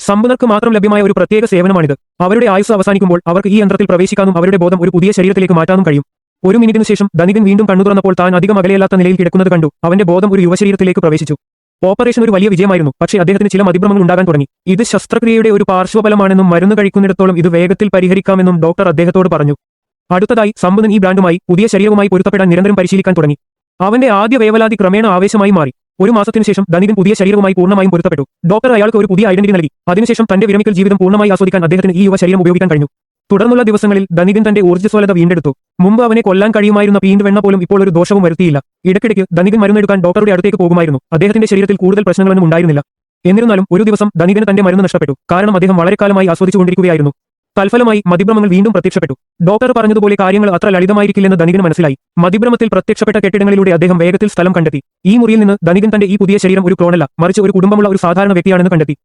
സമ്പന്നർക്ക് മാത്രം ലഭ്യമായ ഒരു പ്രത്യേക സേവനമാണിത്. അവരുടെ ആയുസ് അവസാനിക്കുമ്പോൾ അവർക്ക് ഈ യന്ത്രത്തിൽ പ്രവേശിക്കാനും അവരുടെ ബോധം ഒരു പുതിയ ശരീരത്തിലേക്ക് മാറ്റാനും കഴിയും. ഒരു മിനിറ്റിനു ശേഷം ധനികൻ വീണ്ടും കണ്ണു തുറന്നപ്പോൾ താൻ അധികം അകലെയല്ലാത്ത നിലയിൽ കിടക്കുന്നത് കണ്ടു. അവന്റെ ബോധം ഒരു യുവശരീരത്തിലേക്ക് പ്രവേശിച്ചു. ഓപ്പറേഷൻ ഒരു വലിയ വിജയമായിരുന്നു, പക്ഷേ അദ്ദേഹത്തിന് ചില മതിഭ്രമങ്ങൾ ഉണ്ടാകാൻ തുടങ്ങി. ഇത് ശസ്ത്രക്രിയയുടെ ഒരു പാർശ്വഫലമാണെന്നും മരുന്ന് കഴിക്കുന്നിടത്തോളം ഇത് വേഗത്തിൽ പരിഹരിക്കാമെന്നും ഡോക്ടർ അദ്ദേഹത്തോട് പറഞ്ഞു. അടുത്തതായി സമ്പന്നൻ ഈ ബ്രാൻഡുമായി പുതിയ ശരീരവുമായി പൊരുത്തപ്പെടാൻ നിരന്തരം പരിശീലിക്കാൻ തുടങ്ങി. അവന്റെ ആദ്യ വേവലാതി ക്രമേണ ആവേശമായി മാറി. ഒരു മാസത്തിനു ശേഷം ധനികൻ പുതിയ ശരീരവുമായി പൂർണ്ണമായും പൊരുത്തപ്പെട്ടു. ഡോക്ടർ അയാൾക്ക് ഒരു പുതിയ ഐഡന്റിറ്റി നൽകി. അതിനുശേഷം തന്റെ വിരമിക്കൽ ജീവിതം പൂർണ്ണമായി ആസ്വദിക്കാൻ അദ്ദേഹത്തിന് ഈ യുവ ശരീരം ഉപയോഗിക്കാൻ കഴിഞ്ഞു. തുടർന്നുള്ള ദിവസങ്ങളിൽ ധനികൻ തന്റെ ഊർജ്ജസ്വലത വീണ്ടെടുത്തു. മുമ്പ് അവനെ കൊല്ലാൻ കഴിയുമായിരുന്ന പീണ്ടുവെണ്ണ പോലും ഇപ്പോൾ ഒരു ദോഷവും വരുത്തിയില്ല. ഇടയ്ക്കിടയ്ക്ക് ധനികൻ മരുന്നെടുക്കാൻ ഡോക്ടറുടെ അടുത്തേക്ക് പോകുമായിരുന്നു. അദ്ദേഹത്തിന്റെ ശരീരത്തിൽ കൂടുതൽ പ്രശ്നങ്ങളൊന്നും ഉണ്ടായിരുന്നില്ല. എന്നിരുന്നാലും ഒരു ദിവസം ധനികന് തന്റെ മരുന്ന് നഷ്ടപ്പെട്ടു. കാരണം അദ്ദേഹം വളരെക്കാലമായി ആസ്വദിച്ചുകൊണ്ടിരിക്കുകയായിരുന്നു. തൽഫലമായി മതിഭ്രമങ്ങൾ വീണ്ടും പ്രത്യക്ഷപ്പെട്ടു. ഡോക്ടർ പറഞ്ഞതുപോലെ കാര്യങ്ങൾ അത്ര ലളിതമായിരിക്കില്ലെന്ന് ധനികന് മനസ്സിലായി. മതിഭ്രമത്തിൽ പ്രത്യക്ഷപ്പെട്ട കെട്ടിടങ്ങളിലൂടെ അദ്ദേഹം വേഗത്തിൽ സ്ഥലം കണ്ടെത്തി. ഈ മുറിയിൽ നിന്ന് ധനികൻ തന്റെ ഈ പുതിയ ശരീരം ഒരു ക്ലോണല്ല, മറിച്ച് ഒരു കുടുംബമുള്ള ഒരു സാധാരണ വ്യക്തിയാണെന്ന് കണ്ടെത്തി.